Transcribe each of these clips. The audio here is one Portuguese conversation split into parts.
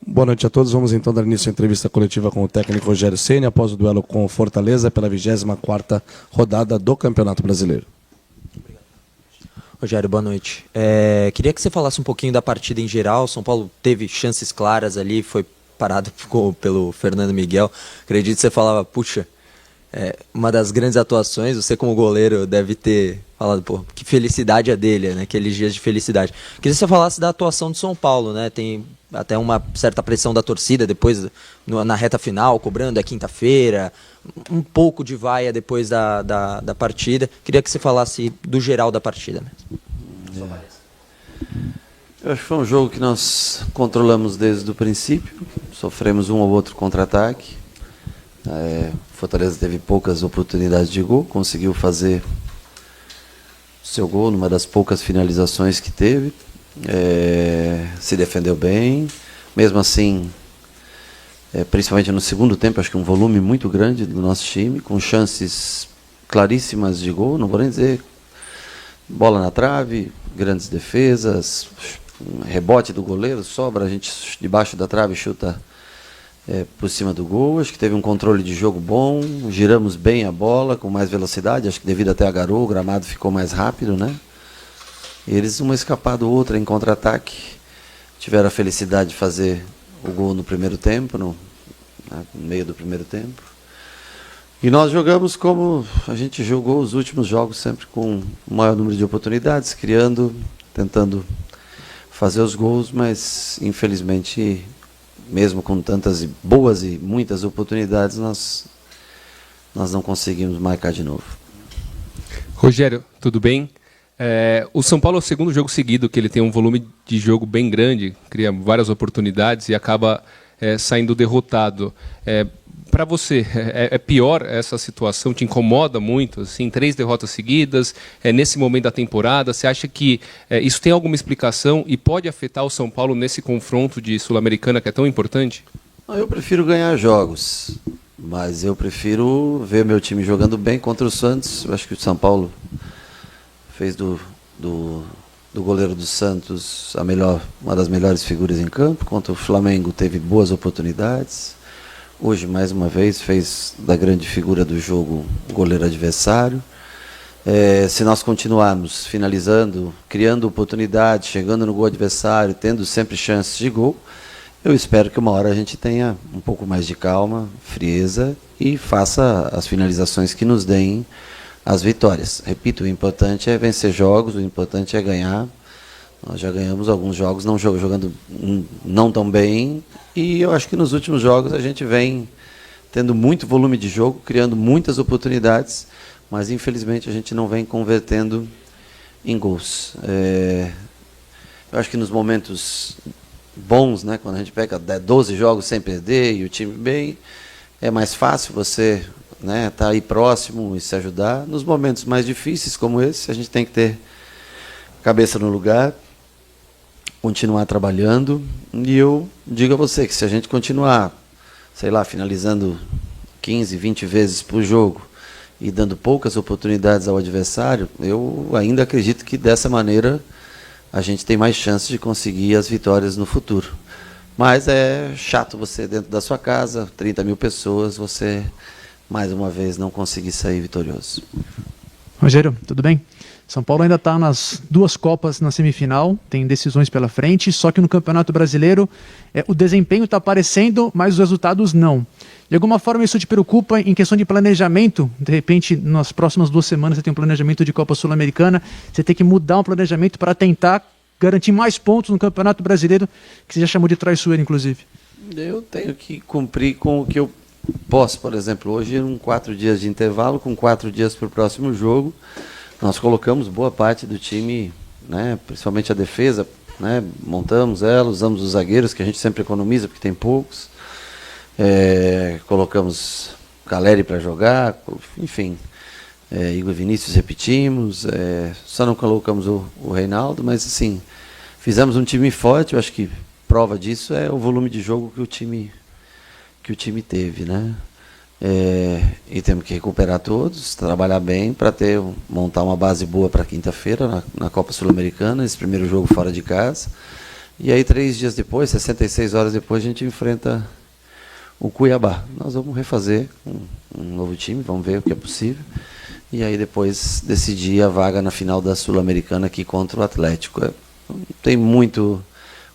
Boa noite a todos. Vamos então dar início à entrevista coletiva com o técnico Rogério Ceni após o duelo com o Fortaleza pela 24ª rodada do Campeonato Brasileiro. Rogério, boa noite. Queria que você falasse um pouquinho da partida em geral. São Paulo teve chances claras ali, foi parado pelo Fernando Miguel. Acredito que você falava, puxa, uma das grandes atuações, você como goleiro deve ter falado, pô, que felicidade a dele, né? Aqueles dias de felicidade. Queria que você falasse da atuação do São Paulo, né? Tem até uma certa pressão da torcida depois, na reta final, cobrando, é quinta-feira, um pouco de vaia depois da partida. Queria que você falasse do geral da partida mesmo. Eu acho que foi um jogo que nós controlamos desde o princípio, sofremos um ou outro contra-ataque. Fortaleza teve poucas oportunidades de gol, conseguiu fazer seu gol numa das poucas finalizações que teve, se defendeu bem, mesmo assim, principalmente no segundo tempo, acho que um volume muito grande do nosso time, com chances claríssimas de gol, não vou nem dizer bola na trave, grandes defesas, rebote do goleiro, sobra, a gente debaixo da trave chuta por cima do gol. Acho que teve um controle de jogo bom, giramos bem a bola, com mais velocidade, acho que devido até a garoa, o gramado ficou mais rápido, né? Eles, uma escapada ou outra em contra-ataque, tiveram a felicidade de fazer o gol no primeiro tempo, no meio do primeiro tempo. E nós jogamos como a gente jogou os últimos jogos, sempre com o maior número de oportunidades, criando, tentando fazer os gols, mas infelizmente, mesmo com tantas boas e muitas oportunidades, nós não conseguimos marcar de novo. Rogério, tudo bem? O São Paulo é o segundo jogo seguido que ele tem um volume de jogo bem grande, cria várias oportunidades e acaba saindo derrotado. Para você, é pior essa situação? Te incomoda muito? Assim, 3 derrotas seguidas, nesse momento da temporada, você acha que isso tem alguma explicação e pode afetar o São Paulo nesse confronto de Sul-Americana que é tão importante? Eu prefiro ganhar jogos, mas eu prefiro ver meu time jogando bem contra o Santos. Eu acho que o São Paulo fez do goleiro do Santos uma das melhores figuras em campo. Contra o Flamengo teve boas oportunidades. Hoje, mais uma vez, fez da grande figura do jogo o goleiro adversário. Se nós continuarmos finalizando, criando oportunidades, chegando no gol adversário, tendo sempre chances de gol, eu espero que uma hora a gente tenha um pouco mais de calma, frieza e faça as finalizações que nos deem as vitórias. Repito, o importante é vencer jogos, o importante é ganhar. Nós já ganhamos alguns jogos jogando não tão bem, e eu acho que nos últimos jogos a gente vem tendo muito volume de jogo, criando muitas oportunidades, mas infelizmente a gente não vem convertendo em gols. Eu acho que nos momentos bons, né, quando a gente pega 12 jogos sem perder e o time bem, é mais fácil você tá aí próximo e se ajudar. Nos momentos mais difíceis como esse, a gente tem que ter cabeça no lugar, continuar trabalhando, e eu digo a você que se a gente continuar, sei lá, finalizando 15, 20 vezes por jogo e dando poucas oportunidades ao adversário, eu ainda acredito que dessa maneira a gente tem mais chance de conseguir as vitórias no futuro. Mas é chato você dentro da sua casa, 30 mil pessoas, você mais uma vez não conseguir sair vitorioso. Rogério, tudo bem? São Paulo ainda está nas 2 Copas na semifinal, tem decisões pela frente, só que no Campeonato Brasileiro o desempenho está aparecendo, mas os resultados não. De alguma forma isso te preocupa em questão de planejamento? De repente, nas próximas 2 semanas você tem um planejamento de Copa Sul-Americana, você tem que mudar um planejamento para tentar garantir mais pontos no Campeonato Brasileiro, que você já chamou de traiçoeiro, inclusive. Eu tenho que cumprir com o que eu posso. Por exemplo, hoje, 4 dias de intervalo, com 4 dias para o próximo jogo, nós colocamos boa parte do time, principalmente a defesa, montamos ela, usamos os zagueiros, que a gente sempre economiza, porque tem poucos. Colocamos Caleri para jogar, enfim, Igor Vinícius repetimos, só não colocamos o Reinaldo, mas assim, fizemos um time forte. Eu acho que prova disso é o volume de jogo que o time teve, né? E temos que recuperar todos, trabalhar bem para montar uma base boa para quinta-feira na Copa Sul-Americana, esse primeiro jogo fora de casa. E aí 3 dias depois, 66 horas depois, a gente enfrenta o Cuiabá. Nós vamos refazer um novo time, vamos ver o que é possível. E aí depois decidir a vaga na final da Sul-Americana aqui contra o Atlético. Não tem muito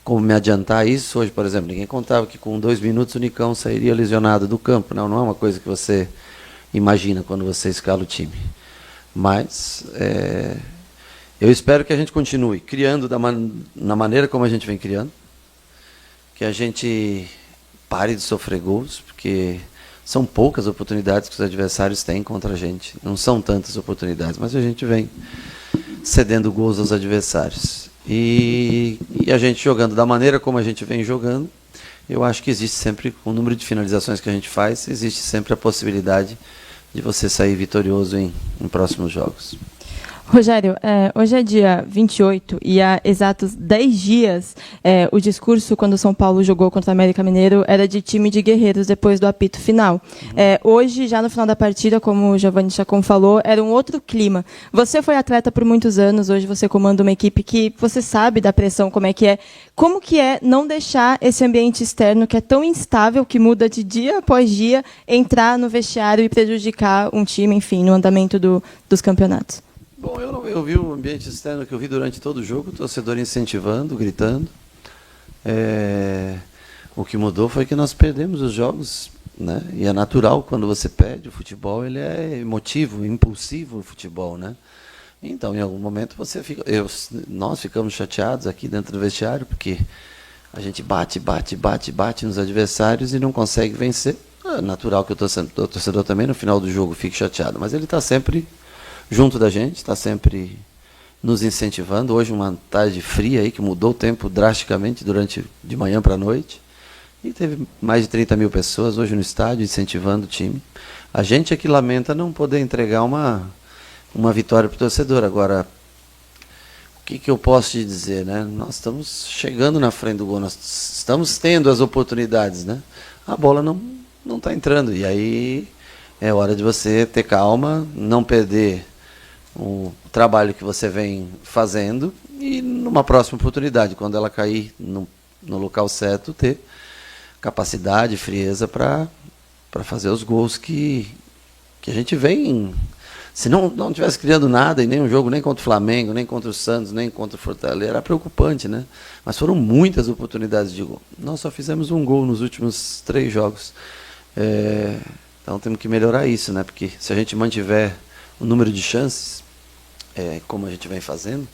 como me adiantar isso. Hoje, por exemplo, ninguém contava que com 2 minutos o Nicão sairia lesionado do campo. Não é uma coisa que você imagina quando você escala o time. Mas eu espero que a gente continue criando na maneira como a gente vem criando, que a gente pare de sofrer gols, porque são poucas oportunidades que os adversários têm contra a gente. Não são tantas oportunidades, mas a gente vem cedendo gols aos adversários. E a gente jogando da maneira como a gente vem jogando, eu acho que existe sempre, com o número de finalizações que a gente faz, existe sempre a possibilidade de você sair vitorioso em próximos jogos. Rogério, hoje é dia 28 e há exatos 10 dias o discurso, quando o São Paulo jogou contra o América Mineiro, era de time de guerreiros depois do apito final. Hoje, já no final da partida, como o Giovanni Chacon falou, era um outro clima. Você foi atleta por muitos anos, hoje você comanda uma equipe que você sabe da pressão, como é que é. Como que é não deixar esse ambiente externo, que é tão instável, que muda de dia após dia, entrar no vestiário e prejudicar um time, enfim, no andamento dos campeonatos? Bom, eu vi o ambiente externo que eu vi durante todo o jogo, o torcedor incentivando, gritando. O que mudou foi que nós perdemos os jogos, né? E é natural quando você perde. O futebol ele é emotivo, impulsivo, o futebol, né? Então, em algum momento nós ficamos chateados aqui dentro do vestiário, porque a gente bate nos adversários e não consegue vencer. É natural que o torcedor também no final do jogo fique chateado, mas ele está sempre junto da gente, está sempre nos incentivando. Hoje uma tarde fria aí, que mudou o tempo drasticamente de manhã para a noite. E teve mais de 30 mil pessoas hoje no estádio incentivando o time. A gente é que lamenta não poder entregar uma vitória para o torcedor. Agora, o que eu posso te dizer, né? Nós estamos chegando na frente do gol, nós estamos tendo as oportunidades, né? A bola não está entrando. E aí é hora de você ter calma, não perder o trabalho que você vem fazendo e numa próxima oportunidade, quando ela cair no local certo, ter capacidade, frieza para fazer os gols que a gente vem. Se não estivesse criando nada em nenhum jogo, nem contra o Flamengo, nem contra o Santos, nem contra o Fortaleza, era preocupante, né? Mas foram muitas oportunidades de gol. Nós só fizemos um gol nos últimos 3 jogos. Então temos que melhorar isso, né? Porque se a gente mantiver o número de chances, como a gente vem fazendo,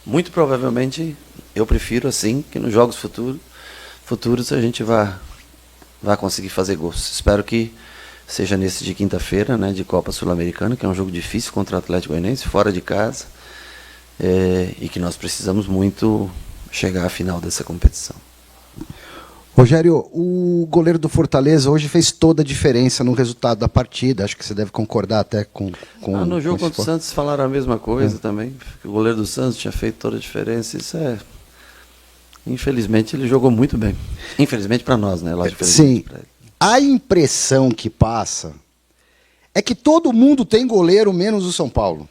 muito provavelmente eu prefiro assim que nos jogos futuros a gente vá conseguir fazer gols. Espero que seja nesse de quinta-feira, né, de Copa Sul-Americana, que é um jogo difícil contra o Atlético Goianiense, fora de casa, e que nós precisamos muito chegar à final dessa competição. Rogério, o goleiro do Fortaleza hoje fez toda a diferença no resultado da partida. Acho que você deve concordar até com no jogo com contra o Santos falaram a mesma coisa também. Que o goleiro do Santos tinha feito toda a diferença. Isso infelizmente ele jogou muito bem. Infelizmente para nós, né? Sim. A impressão que passa é que todo mundo tem goleiro menos o São Paulo.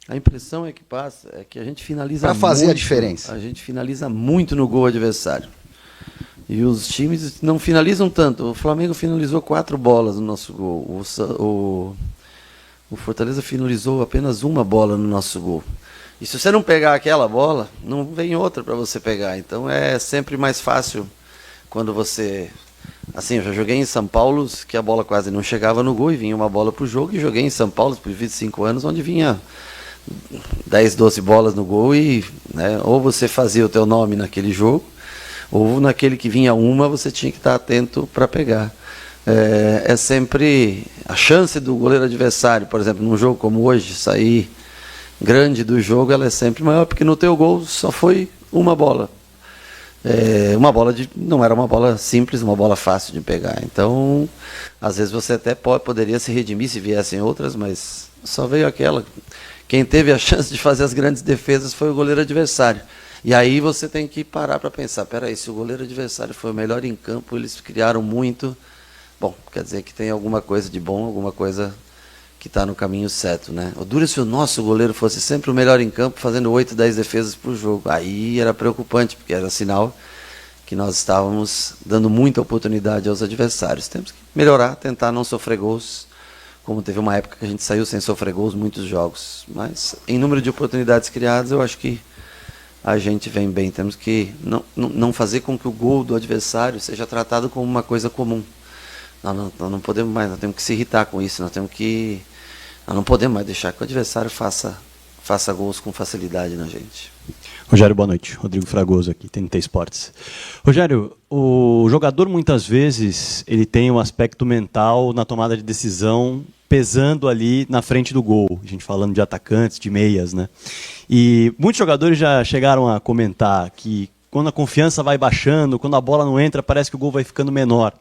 A impressão é que passa é que a gente finaliza para fazer a diferença. A gente finaliza muito no gol adversário. E os times não finalizam tanto. O Flamengo finalizou 4 bolas no nosso gol. O Fortaleza finalizou apenas 1 bola no nosso gol. E se você não pegar aquela bola, não vem outra para você pegar. Então é sempre mais fácil quando você... Assim, eu já joguei em São Paulo, que a bola quase não chegava no gol e vinha uma bola para o jogo. E joguei em São Paulo por 25 anos, onde vinha 10, 12 bolas no gol e, né, ou você fazia o teu nome naquele jogo, ou naquele que vinha uma, você tinha que estar atento para pegar. É sempre a chance do goleiro adversário, por exemplo, num jogo como hoje, sair grande do jogo, ela é sempre maior, porque no teu gol só foi uma bola. Não era uma bola simples, uma bola fácil de pegar. Então, às vezes você até poderia se redimir se viessem outras, mas só veio aquela. Quem teve a chance de fazer as grandes defesas foi o goleiro adversário. E aí você tem que parar para pensar, peraí, se o goleiro adversário foi o melhor em campo, eles criaram muito, bom, quer dizer que tem alguma coisa de bom, alguma coisa está no caminho certo, né? O duro é se o nosso goleiro fosse sempre o melhor em campo, fazendo 8, 10 defesas por jogo. Aí era preocupante, porque era sinal que nós estávamos dando muita oportunidade aos adversários. Temos que melhorar, tentar não sofrer gols, como teve uma época que a gente saiu sem sofrer gols muitos jogos. Mas em número de oportunidades criadas, eu acho que a gente vem bem. Temos que não fazer com que o gol do adversário seja tratado como uma coisa comum. Nós não podemos mais, nós temos que se irritar com isso, nós não podemos mais deixar que o adversário faça gols com facilidade na gente. Rogério, boa noite. Rodrigo Fragoso aqui, TNT Esportes. Rogério, o jogador muitas vezes ele tem um aspecto mental na tomada de decisão pesando ali na frente do gol. A gente falando de atacantes, de meias, né? E muitos jogadores já chegaram a comentar que quando a confiança vai baixando, quando a bola não entra, parece que o gol vai ficando menor.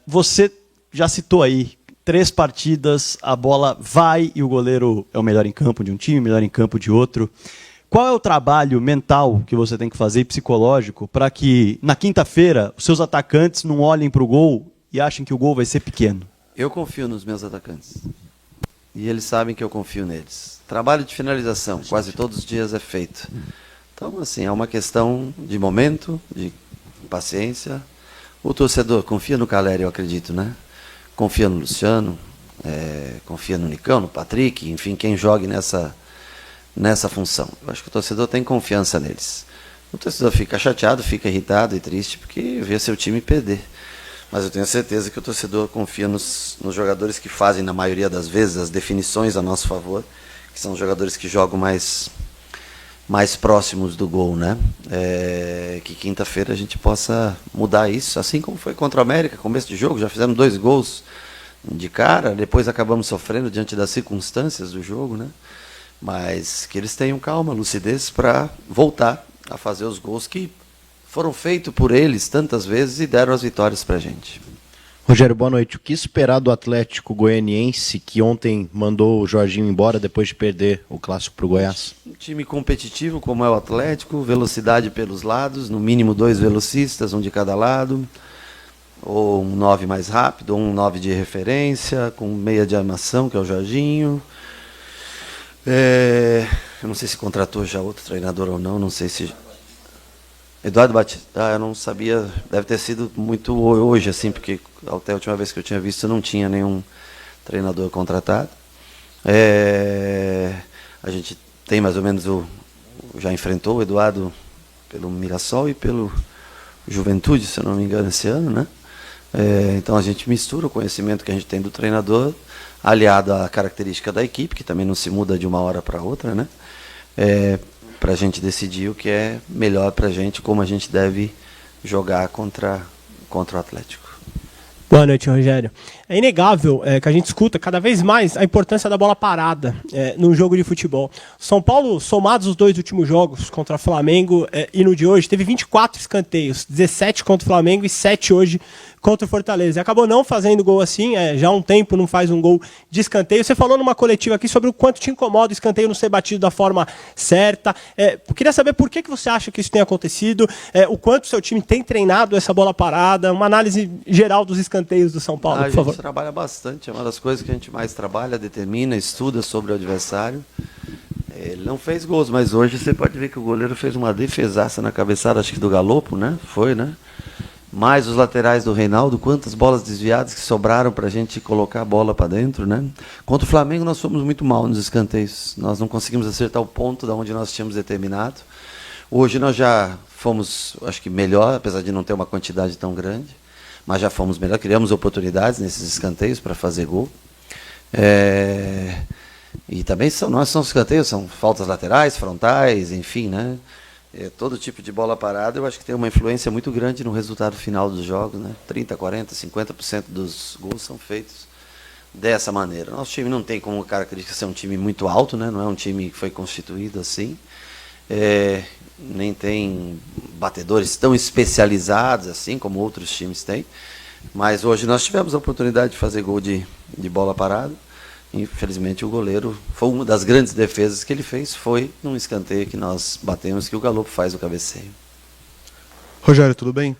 Você já citou aí 3 partidas, a bola vai e o goleiro é o melhor em campo de um time, melhor em campo de outro. Qual é o trabalho mental que você tem que fazer, psicológico, para que na quinta-feira os seus atacantes não olhem para o gol e achem que o gol vai ser pequeno? Eu confio nos meus atacantes. E eles sabem que eu confio neles. Trabalho de finalização, quase todos os dias é feito. Então, assim, é uma questão de momento, de paciência. O torcedor confia no Caleri, eu acredito, né? Confia no Luciano, confia no Nicão, no Patrick, enfim, quem jogue nessa função. Eu acho que o torcedor tem confiança neles. O torcedor fica chateado, fica irritado e triste porque vê seu time perder. Mas eu tenho certeza que o torcedor confia nos jogadores que fazem, na maioria das vezes, as definições a nosso favor, que são os jogadores que jogam mais próximos do gol, né? Que quinta-feira a gente possa mudar isso, assim como foi contra o América, começo de jogo, já fizemos 2 gols de cara, depois acabamos sofrendo diante das circunstâncias do jogo, né? Mas que eles tenham calma, lucidez para voltar a fazer os gols que foram feitos por eles tantas vezes e deram as vitórias para a gente. Rogério, boa noite. O que esperar do Atlético Goianiense, que ontem mandou o Jorginho embora depois de perder o clássico para o Goiás? Um time competitivo como é o Atlético, velocidade pelos lados, no mínimo 2 velocistas, um de cada lado, ou um 9 mais rápido, ou um 9 de referência, com meia de armação, que é o Jorginho. Eu não sei se contratou já outro treinador ou não sei se... Eduardo Batista, eu não sabia, deve ter sido muito hoje, assim, porque até a última vez que eu tinha visto não tinha nenhum treinador contratado. A gente tem mais ou menos já enfrentou o Eduardo pelo Mirassol e pelo Juventude, se eu não me engano, esse ano, né? Então a gente mistura o conhecimento que a gente tem do treinador, aliado à característica da equipe, que também não se muda de uma hora para outra, né? Para a gente decidir o que é melhor para a gente, como a gente deve jogar contra o Atlético. Boa noite, Rogério. É inegável que a gente escuta cada vez mais a importância da bola parada num jogo de futebol. São Paulo, somados os 2 últimos jogos contra o Flamengo e no de hoje, teve 24 escanteios, 17 contra o Flamengo e 7 hoje contra o Fortaleza. E acabou não fazendo gol assim, já há um tempo não faz um gol de escanteio. Você falou numa coletiva aqui sobre o quanto te incomoda o escanteio não ser batido da forma certa. Eu queria saber por que você acha que isso tem acontecido, o quanto o seu time tem treinado essa bola parada, uma análise geral dos escanteios do São Paulo, por favor. A gente trabalha bastante, é uma das coisas que a gente mais trabalha, determina, estuda sobre o adversário. Ele não fez gols, mas hoje você pode ver que o goleiro fez uma defesaça na cabeçada, acho que do Galopo, né? Foi, né? Mais os laterais do Reinaldo, quantas bolas desviadas que sobraram para a gente colocar a bola para dentro, né? Contra o Flamengo nós fomos muito mal nos escanteios, nós não conseguimos acertar o ponto da onde nós tínhamos determinado. Hoje nós já fomos, acho que melhor, apesar de não ter uma quantidade tão grande, mas já fomos melhor, criamos oportunidades nesses escanteios para fazer gol. E também não são escanteios, são faltas laterais, frontais, enfim, né? Todo tipo de bola parada, eu acho que tem uma influência muito grande no resultado final dos jogos, né? 30%, 40%, 50% dos gols são feitos dessa maneira. Nosso time não tem como característica ser um time muito alto, né? Não é um time que foi constituído assim. Nem tem batedores tão especializados assim como outros times têm. Mas hoje nós tivemos a oportunidade de fazer gol de bola parada. Infelizmente o goleiro, foi uma das grandes defesas que ele fez, foi num escanteio que nós batemos, que o Galopo faz o cabeceio. Rogério, tudo bem?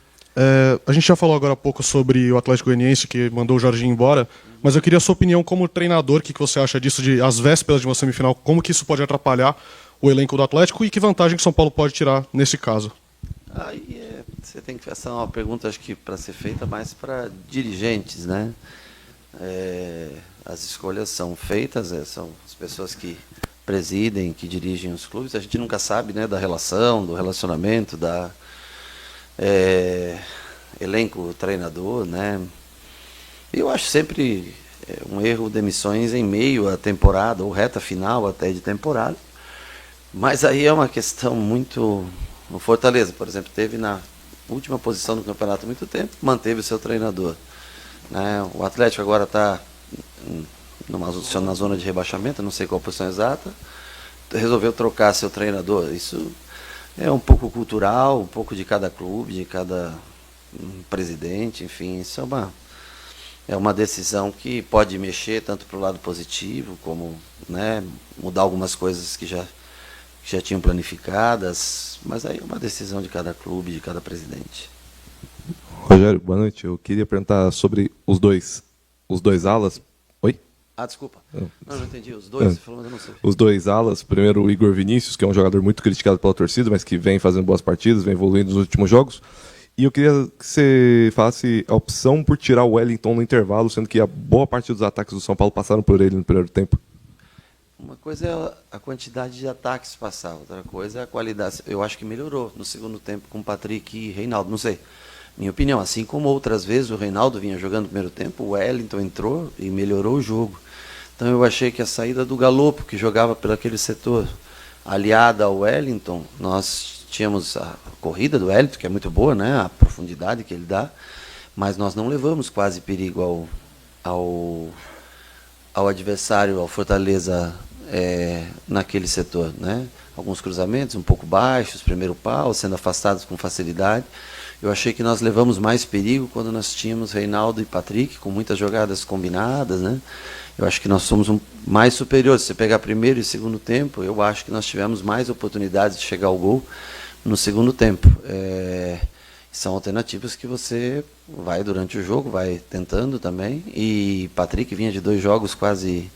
A gente já falou agora há pouco sobre o Atlético Goianiense, que mandou o Jorginho embora, mas eu queria a sua opinião como treinador, o que você acha disso, de às vésperas de uma semifinal, como que isso pode atrapalhar o elenco do Atlético e que vantagem que o São Paulo pode tirar nesse caso? Você tem que essa é uma pergunta, acho que para ser feita mais para dirigentes, né? As escolhas são feitas, são as pessoas que presidem, que dirigem os clubes. A gente nunca sabe, né, da relação, do relacionamento, da elenco, treinador, né? Eu acho sempre um erro demissões em meio à temporada ou reta final até de temporada. Mas aí é uma questão muito... O Fortaleza, por exemplo, teve na última posição do campeonato há muito tempo, manteve o seu treinador, né? O Atlético agora está na zona de rebaixamento, não sei qual a posição exata, resolveu trocar seu treinador. Isso é um pouco cultural, um pouco de cada clube, de cada presidente, enfim, isso é uma decisão que pode mexer tanto para o lado positivo, como, né, mudar algumas coisas que já tinham planificadas, mas aí é uma decisão de cada clube, de cada presidente. Rogério, boa noite. Eu queria perguntar sobre os dois alas. Oi? Desculpa. Não entendi. Os dois, você falou, mas eu não sei. Os dois alas. Primeiro, o Igor Vinícius, que é um jogador muito criticado pela torcida, mas que vem fazendo boas partidas, vem evoluindo nos últimos jogos. E eu queria que você falasse a opção por tirar o Wellington no intervalo, sendo que a boa parte dos ataques do São Paulo passaram por ele no primeiro tempo. Uma coisa é a quantidade de ataques passar, outra coisa é a qualidade. Eu acho que melhorou no segundo tempo com Patrick e Reinaldo, não sei. Minha opinião, assim como outras vezes o Reinaldo vinha jogando no primeiro tempo, o Wellington entrou e melhorou o jogo. Então eu achei que a saída do Galopo, que jogava por aquele setor, aliada ao Wellington, nós tínhamos a corrida do Wellington, que é muito boa, né? A profundidade que ele dá, mas nós não levamos quase perigo ao adversário, ao Fortaleza, naquele setor, né? Alguns cruzamentos um pouco baixos, primeiro pau, sendo afastados com facilidade. Eu achei que nós levamos mais perigo quando nós tínhamos Reinaldo e Patrick, com muitas jogadas combinadas, né? Eu acho que nós somos mais superiores. Se você pegar primeiro e segundo tempo, eu acho que nós tivemos mais oportunidades de chegar ao gol no segundo tempo. São alternativas que você vai durante o jogo, vai tentando também. E Patrick vinha de 2 jogos quase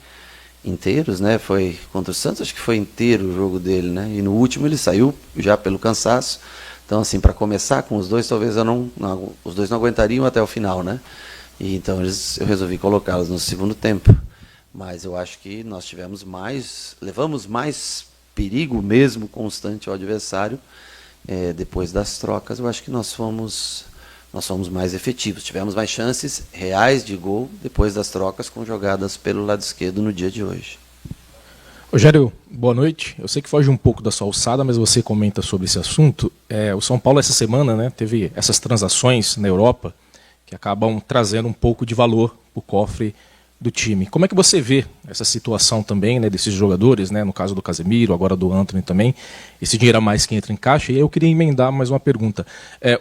inteiros, né? Foi contra o Santos, acho que foi inteiro o jogo dele, né? E no último ele saiu já pelo cansaço. Então, assim, para começar com os dois, talvez os dois não aguentariam até o final, né? E então eu resolvi colocá-los no segundo tempo. Mas eu acho que nós levamos mais perigo mesmo constante ao adversário. Depois das trocas, eu acho que nós fomos mais efetivos. Tivemos mais chances reais de gol depois das trocas com jogadas pelo lado esquerdo no dia de hoje. Rogério, boa noite. Eu sei que foge um pouco da sua alçada, mas você comenta sobre esse assunto. O São Paulo essa semana, né, teve essas transações na Europa que acabam trazendo um pouco de valor para o cofre do time. Como é que você vê essa situação também, né, desses jogadores, né, no caso do Casemiro, agora do Antony também, esse dinheiro a mais que entra em caixa? E aí eu queria emendar mais uma pergunta.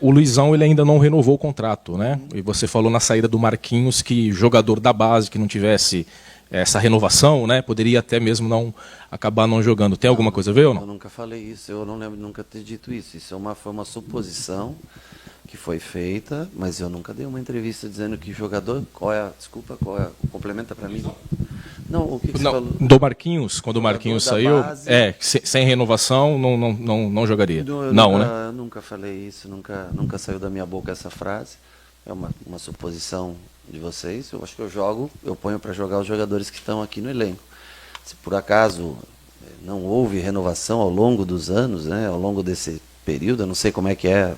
O Luizão, ele ainda não renovou o contrato, né? E você falou na saída do Marquinhos que jogador da base que não tivesse essa renovação, né, poderia até mesmo acabar não jogando. Tem alguma coisa a ver ou não? Eu nunca falei isso, eu não lembro de nunca ter dito isso. Isso foi uma suposição que foi feita, mas eu nunca dei uma entrevista dizendo que jogador... complementa para mim. Não, o que você falou? Do Marquinhos, quando o Marquinhos saiu, sem renovação, não jogaria. Eu nunca falei isso, nunca saiu da minha boca essa frase. É uma suposição de vocês. Eu acho que eu ponho para jogar os jogadores que estão aqui no elenco. Se por acaso não houve renovação ao longo dos anos, né, ao longo desse período, eu não sei como é que é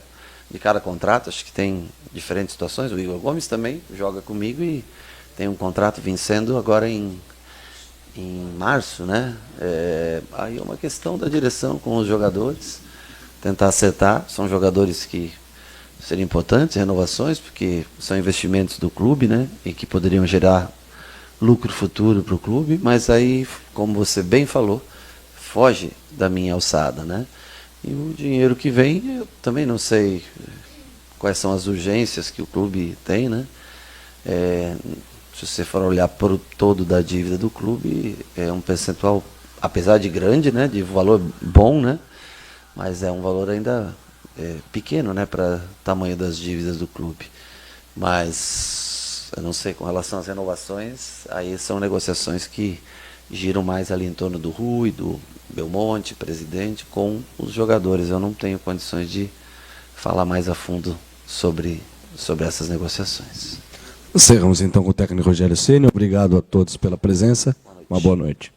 de cada contrato, acho que tem diferentes situações. O Igor Gomes também joga comigo e tem um contrato vencendo agora em março, né? Aí é uma questão da direção com os jogadores, tentar acertar. São jogadores que seriam importantes, renovações, porque são investimentos do clube, né? E que poderiam gerar lucro futuro para o clube, mas aí, como você bem falou, foge da minha alçada, né? E o dinheiro que vem, eu também não sei quais são as urgências que o clube tem, né? Se você for olhar para o todo da dívida do clube, é um percentual, apesar de grande, né? De valor bom, né? Mas é um valor ainda pequeno, né, para tamanho das dívidas do clube. Mas eu não sei, com relação às renovações, aí são negociações que giram mais ali em torno do Rui, do Belmonte, presidente, com os jogadores. Eu não tenho condições de falar mais a fundo sobre essas negociações. Encerramos então com o técnico Rogério Ceni. Obrigado a todos pela presença. Uma boa noite.